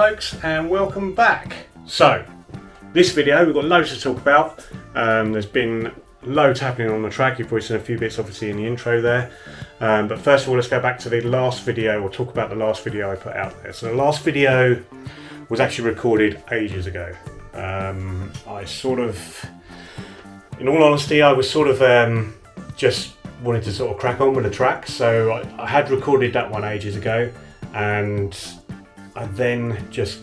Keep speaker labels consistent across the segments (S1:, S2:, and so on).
S1: folks, and welcome back. So this video we've got loads to talk about. There's been loads happening on the track. You've probably seen a few bits obviously in the intro there, but first of all let's go back to the last video. We'll talk about the last video I put out there. So the last video was actually recorded ages ago. I sort of, in all honesty, I was sort of just wanted to sort of crack on with the track, so I had recorded that one ages ago, and I then just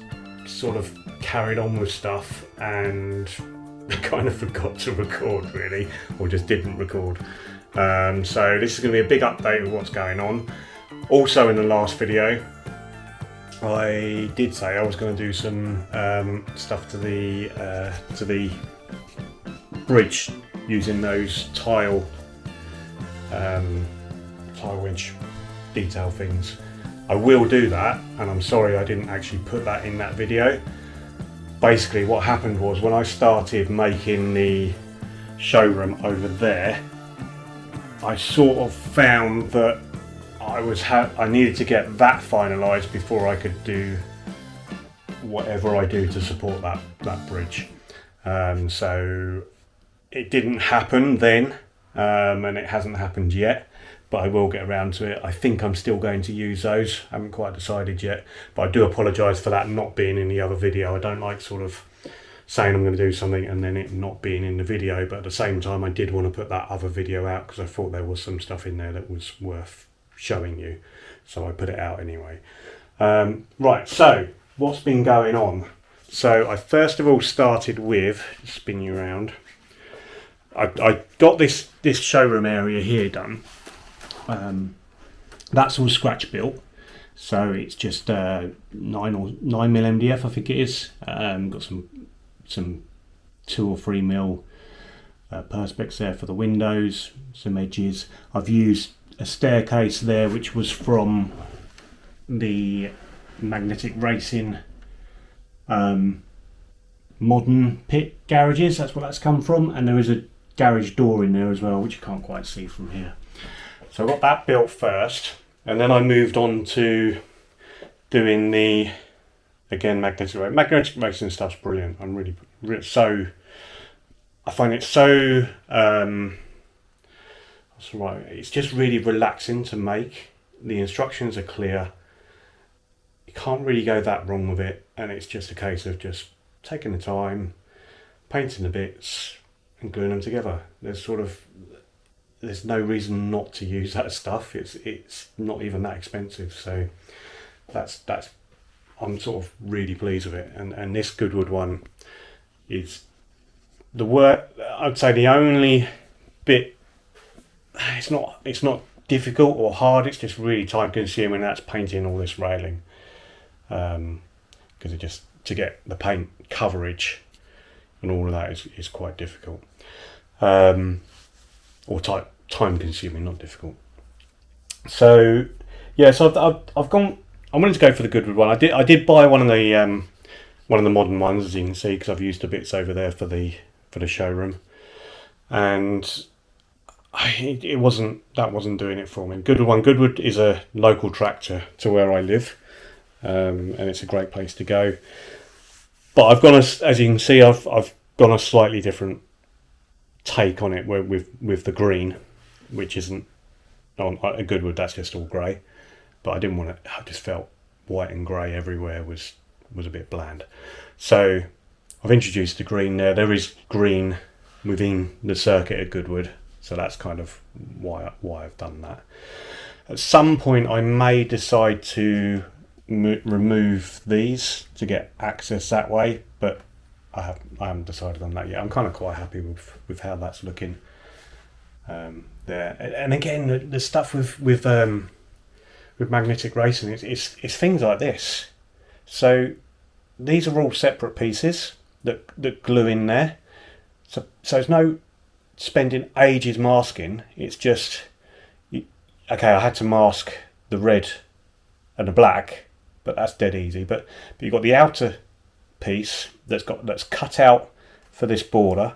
S1: sort of carried on with stuff and kind of forgot to record really, or just didn't record. So this is going to be a big update of what's going on. Also in the last video I did say I was going to do some stuff to the bridge using those tile winch detail things. I will do that, and I'm sorry I didn't actually put that in that video. Basically what happened was, when I started making the showroom over there, I sort of found that I needed to get that finalised before I could do whatever I do to support that bridge. So it didn't happen then, and it hasn't happened yet, but I will get around to it. I think I'm still going to use those. I haven't quite decided yet, but I do apologise for that not being in the other video. I don't like sort of saying I'm going to do something and then it not being in the video, but at the same time I did want to put that other video out because I thought there was some stuff in there that was worth showing you, so I put it out anyway. Right, so what's been going on? So I first of all started with, spin you around, I got this showroom area here done. That's all scratch built, so it's just 9mm MDF, I think it is. Got some 2 or 3mm perspex there for the windows, some edges. I've used a staircase there which was from the Magnetic Racing modern pit garages. That's what that's come from, and there is a garage door in there as well, which you can't quite see from here. So I got that built first, and then I moved on to doing the, again, magnetic racing stuff's brilliant. I'm really so, I find it so what's right, it's just really relaxing to make. The instructions are clear, you can't really go that wrong with it, and it's just a case of just taking the time, painting the bits and gluing them together. There's no reason not to use that stuff. It's not even that expensive, so that's I'm sort of really pleased with it. And this Goodwood one is the work. I'd say the only bit, it's not difficult or hard, it's just really time consuming. That's painting all this railing, because it just, to get the paint coverage and all of that is quite difficult, or time consuming, not difficult. So yeah, so I've gone. I wanted to go for the Goodwood one. I did buy one of the modern ones, as you can see, because I've used the bits over there for the showroom, and it wasn't doing it for me. Goodwood is a local tractor to where I live, and it's a great place to go. But I've gone, as you can see, I've gone a slightly different take on it, with the green, which isn't on a Goodwood. That's just all grey. But I didn't want it. I just felt white and grey everywhere was a bit bland. So I've introduced the green there. There is green within the circuit at Goodwood, so that's kind of why I've done that. At some point I may decide to remove these to get access that way, but I haven't decided on that yet. I'm kind of quite happy with how that's looking there. And again, the stuff with magnetic racing, it's things like this. So these are all separate pieces that glue in there. So it's no spending ages masking. It's just, okay, I had to mask the red and the black, but that's dead easy. But you've got the outer piece that's cut out for this border,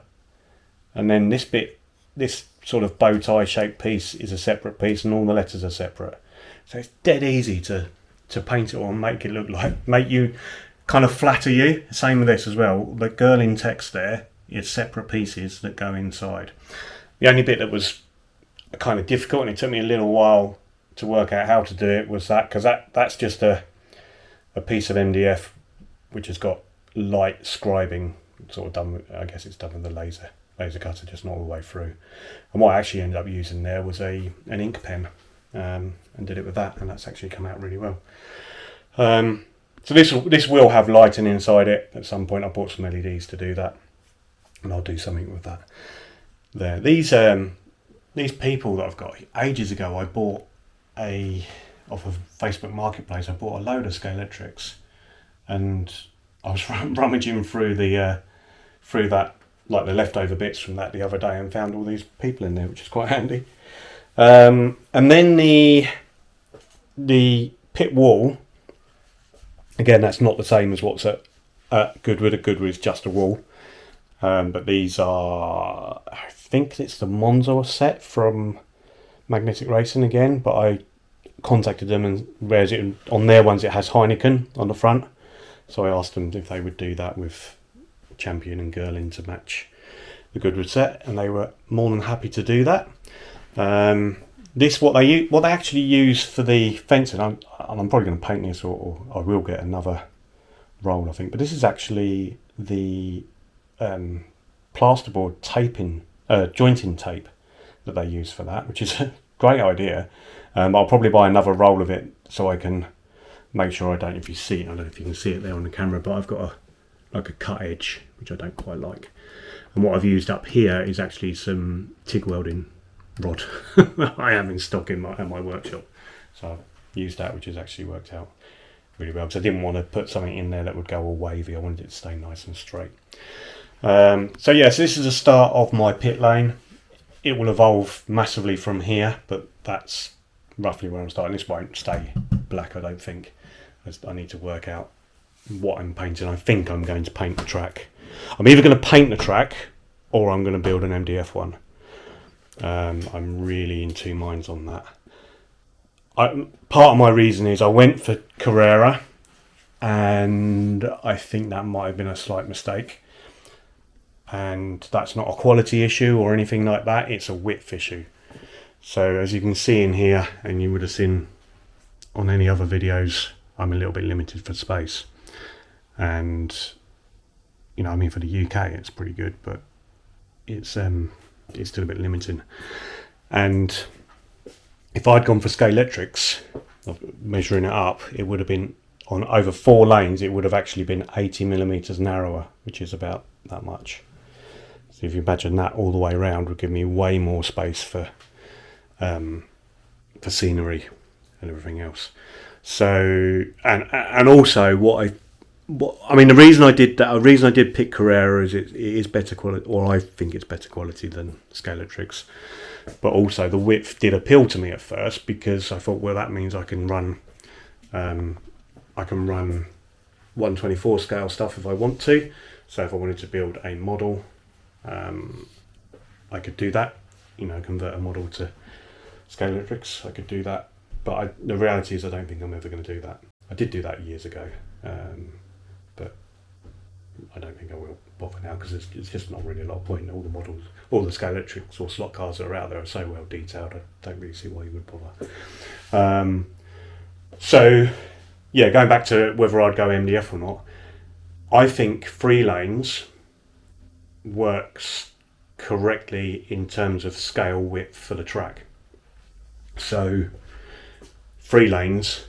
S1: and then this bit, this sort of bow tie shaped piece, is a separate piece, and all the letters are separate. So it's dead easy to paint it or make it look like, make you kind of flatter you. Same with this as well. The Girling text there is separate pieces that go inside. The only bit that was kind of difficult, and it took me a little while to work out how to do it, was that, because that's just a piece of MDF which has got light scribing, sort of done with, I guess it's done with the laser cutter, just not all the way through. And what I actually ended up using there was an ink pen, and did it with that, and that's actually come out really well. So this will have lighting inside it at some point. I bought some LEDs to do that, and I'll do something with that. There, these people that I've got, ages ago I bought off of Facebook Marketplace. I bought a load of Scalextrics, and I was rummaging through that, like the leftover bits from that the other day, and found all these people in there, which is quite handy. And then the pit wall, again, that's not the same as what's at Goodwood. At Goodwood is just a wall, but these are, I think it's the Monzo set from Magnetic Racing again, but I contacted them, and whereas it on their ones it has Heineken on the front, so I asked them if they would do that with Champion and Girling to match the Goodwood set, and they were more than happy to do that. This what they actually use for the fencing. I'm probably going to paint this, or I will get another roll, I think. But this is actually the plasterboard taping, jointing tape that they use for that, which is a great idea. I'll probably buy another roll of it so I can make sure I don't. If you see it, I don't know if you can see it there on the camera, but I've got a cut edge, which I don't quite like. And what I've used up here is actually some TIG welding rod I have in stock in my workshop, so I've used that, which has actually worked out really well, because I didn't want to put something in there that would go all wavy. I wanted it to stay nice and straight. So this is the start of my pit lane. It will evolve massively from here, but that's roughly where I'm starting. This won't stay black, I don't think. I need to work out what I'm painting. I think I'm going to paint the track. I'm either going to paint the track or I'm going to build an MDF one. I'm really in two minds on that. Part of my reason is I went for Carrera, and I think that might have been a slight mistake. And that's not a quality issue or anything like that, it's a width issue. So as you can see in here, and you would have seen on any other videos, I'm a little bit limited for space. And I mean, for the UK it's pretty good, but it's still a bit limiting. And if I'd gone for Scalextrics, measuring it up, it would have been on over 4 lanes, it would have actually been 80mm narrower, which is about that much. So if you imagine that all the way around, would give me way more space for scenery and everything else. So and also the reason I did that, the reason I did pick Carrera is it is better quality, or I think it's better quality than Scalextrics. But also the width did appeal to me at first, because I thought, well, that means I can run 124 scale stuff if I want to. So if I wanted to build a model, I could do that. Convert a model to Scalextrics. I could do that. But the reality is, I don't think I'm ever going to do that. I did do that years ago, but I don't think I will bother now, because it's just not really a lot of point. All the models, all the Scalextrics or slot cars that are out there are so well detailed, I don't really see why you would bother. So going back to whether I'd go MDF or not, I think 3 lanes works correctly in terms of scale width for the track. So 3 lanes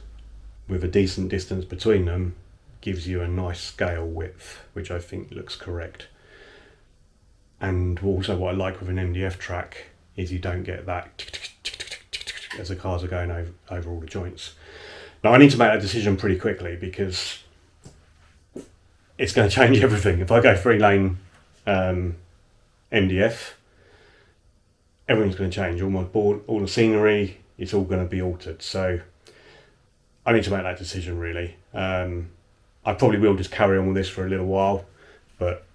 S1: with a decent distance between them gives you a nice scale width, which I think looks correct. And also what I like with an MDF track is you don't get that as the cars are going over all the joints. Now I need to make that decision pretty quickly, because it's going to change everything. If I go 3 lane MDF, everything's going to change. All my board, all the scenery, it's all going to be altered. So I need to make that decision really. I probably will just carry on with this for a little while, but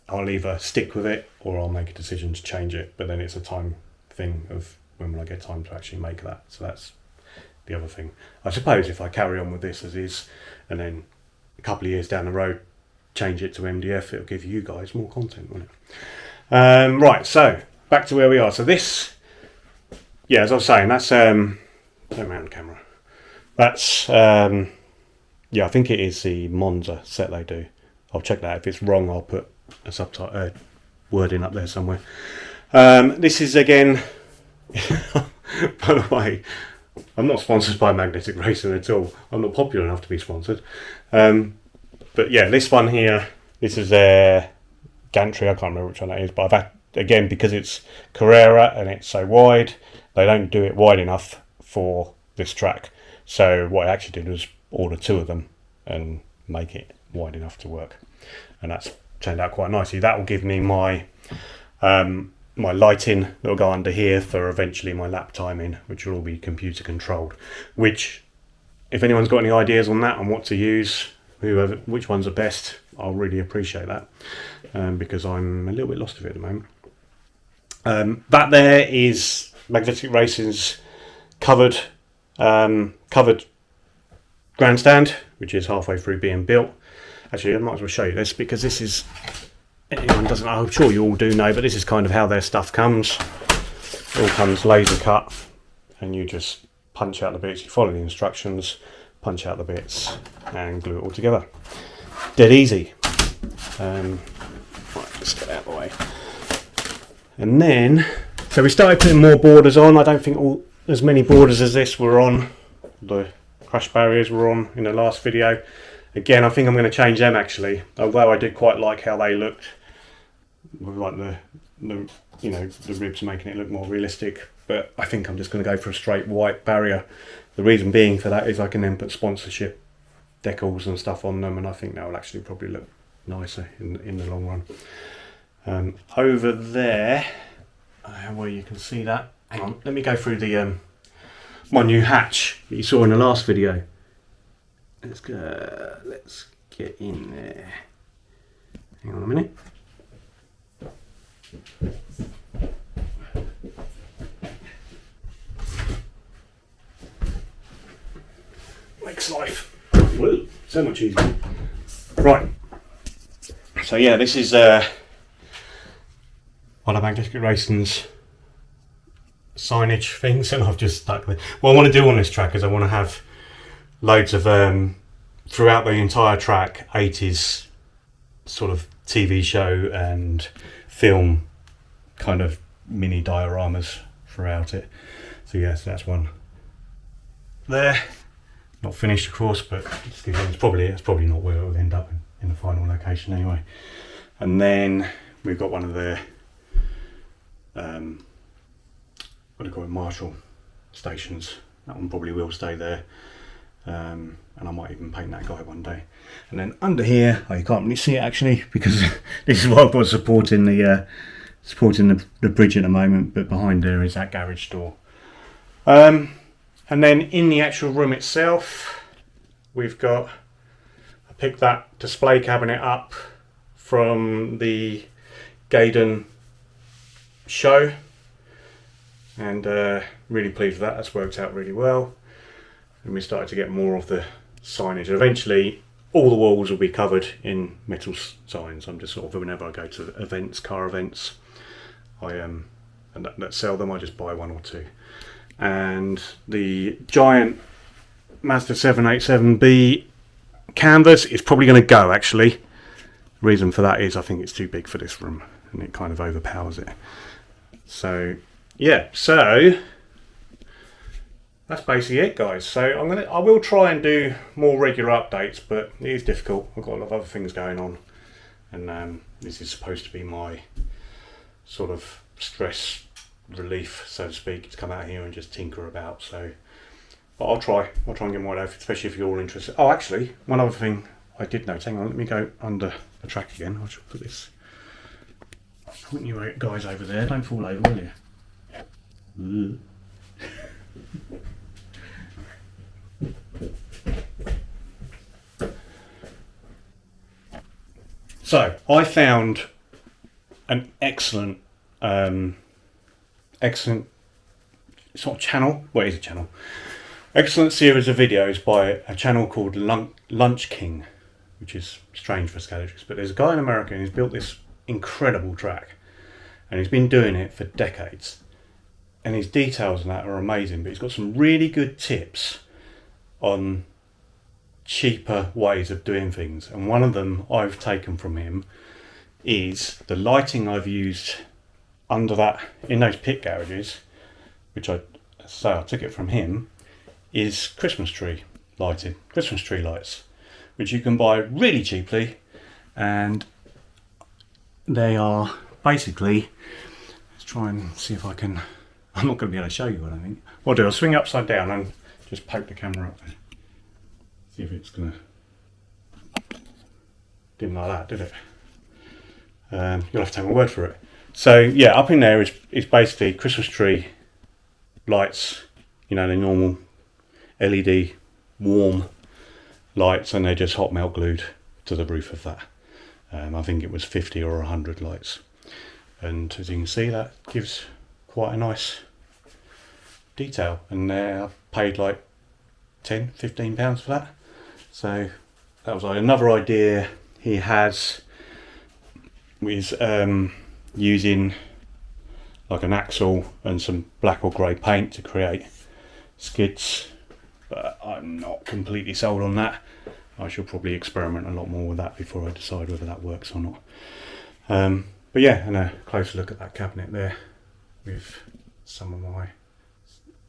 S1: I'll either stick with it or I'll make a decision to change it. But then it's a time thing of when will I get time to actually make that. So that's the other thing. I suppose if I carry on with this as is, and then a couple of years down the road, change it to MDF. It'll give you guys more content, won't it? Right, so back to where we are. So this, yeah, as I was saying, that's don't mount the camera. That's yeah, I think it is the Monza set they do. I'll check that. If it's wrong, I'll put a subtitle wording up there somewhere. This is again, by the way, I'm not sponsored by Magnetic Racing at all. I'm not popular enough to be sponsored. But yeah, this one here, this is their gantry. I can't remember which one that is, but I've had, again, because it's Carrera and it's so wide, they don't do it wide enough for this track. So what I actually did was order 2 of them and make it wide enough to work. And that's turned out quite nicely. That will give me my my lighting that will go under here for eventually my lap timing, which will all be computer controlled. Which, if anyone's got any ideas on that and what to use, which ones are best, I'll really appreciate that, because I'm a little bit lost of it at the moment. That there is Magnetic Racing's covered grandstand, which is halfway through being built. Actually, I might as well show you this, because this is, anyone doesn't know, I'm sure you all do know, but this is kind of how their stuff comes. It all comes laser cut, and you just punch out the bits, you follow the instructions, punch out the bits, and glue it all together. Dead easy. Right, let's get out of the way. And then, so we started putting more borders on. I don't think as many borders as this were on. The crash barriers were on in the last video. Again, I think I'm going to change them actually. Although I did quite like how they looked, with like the you know, the ribs making it look more realistic. But I think I'm just going to go for a straight white barrier. The reason being for that is I can then put sponsorship decals and stuff on them, and I think that will actually probably look nicer in the long run. Over there, where you can see that. Hang on, let me go through the my new hatch that you saw in the last video. Let's go. Let's get in there. Hang on a minute. Makes life so much easier. Right. So yeah, this is one of Magnetic Racing's signage things, and I've just stuck with. What I want to do on this track is I want to have loads of throughout the entire track 80s sort of TV show and film kind of mini dioramas throughout it. So yes, that's one there. Not finished, of course, but it's probably not where it will end up in the final location anyway. And then we've got one of the what do you call it, Marshall stations. That one probably will stay there. And I might even paint that guy one day. And then under here, you can't really see it actually, because this is what I've got supporting the bridge at the moment, but behind there is that garage door. And then in the actual room itself, we've got, I picked that display cabinet up from the Gaydon show, and really pleased with that. That's worked out really well. And we started to get more of the signage. Eventually, all the walls will be covered in metal signs. I'm just sort of, whenever I go to events, car events, and that sell them, I just buy 1 or 2. And the giant Mazda 787B canvas is probably going to go actually. The reason for that is I think it's too big for this room, and it kind of overpowers it. So yeah, so that's basically it, guys. So I will try and do more regular updates, but it is difficult. I've got a lot of other things going on, and this is supposed to be my sort of stress relief, so to speak, to come out here and just tinker about. So, but I'll try and get more out of it, especially if you're all interested. Oh, actually, one other thing I did note. Hang on, let me go under the track again. I should put this. Point you guys over there. Don't fall over, will you? So I found an excellent sort of channel. What is a channel? Excellent series of videos by a channel called Lunch King. which is strange for Scalextric. But there's a guy in America and he's built this incredible track, and he's been doing it for decades. And his details and that are amazing, but he's got some really good tips on cheaper ways of doing things. And one of them I've taken from him is the lighting I've used under that, in those pit garages, which I took it from him, is Christmas tree lighting, Christmas tree lights, which you can buy really cheaply, and they are basically, let's try and see if I can, I'm not going to be able to show you what I think. What I'll do, I'll swing it upside down and just poke the camera up there. See if it's going to, didn't like that, did it? You'll have to take my word for it. So yeah, up in there is basically Christmas tree lights, you know, the normal LED warm lights, and they're just hot melt glued to the roof of that. I think it was 50 or 100 lights, and as you can see, that gives quite a nice detail, and I paid like £10-15 for that. So that was like another idea he has, with using like an axle and some black or grey paint to create skids, but I'm not completely sold on that. I shall probably experiment a lot more with that before I decide whether that works or not. But yeah, and a closer look at that cabinet there with some of my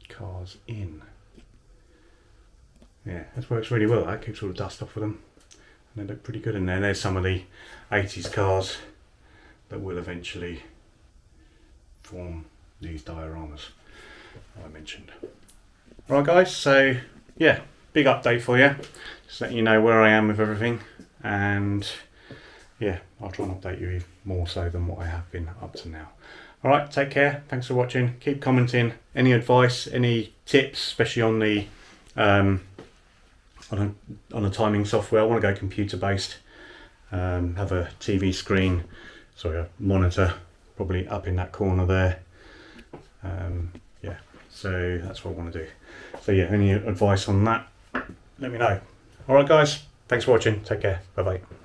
S1: cars in. Yeah, this works really well. That keeps all the dust off of them, and they look pretty good in there. And there's some of the 80s cars that will eventually form these dioramas I mentioned. Right guys, so yeah, big update for you, just letting you know where I am with everything, and yeah, I'll try and update you more so than what I have been up to now. Alright, take care, thanks for watching, keep commenting, any advice, any tips, especially on the on a timing software. I want to go computer based, have a TV screen, sorry, a monitor probably up in that corner there. Yeah, so that's what I want to do. So yeah, any advice on that, let me know. Alright guys, thanks for watching, take care, bye bye.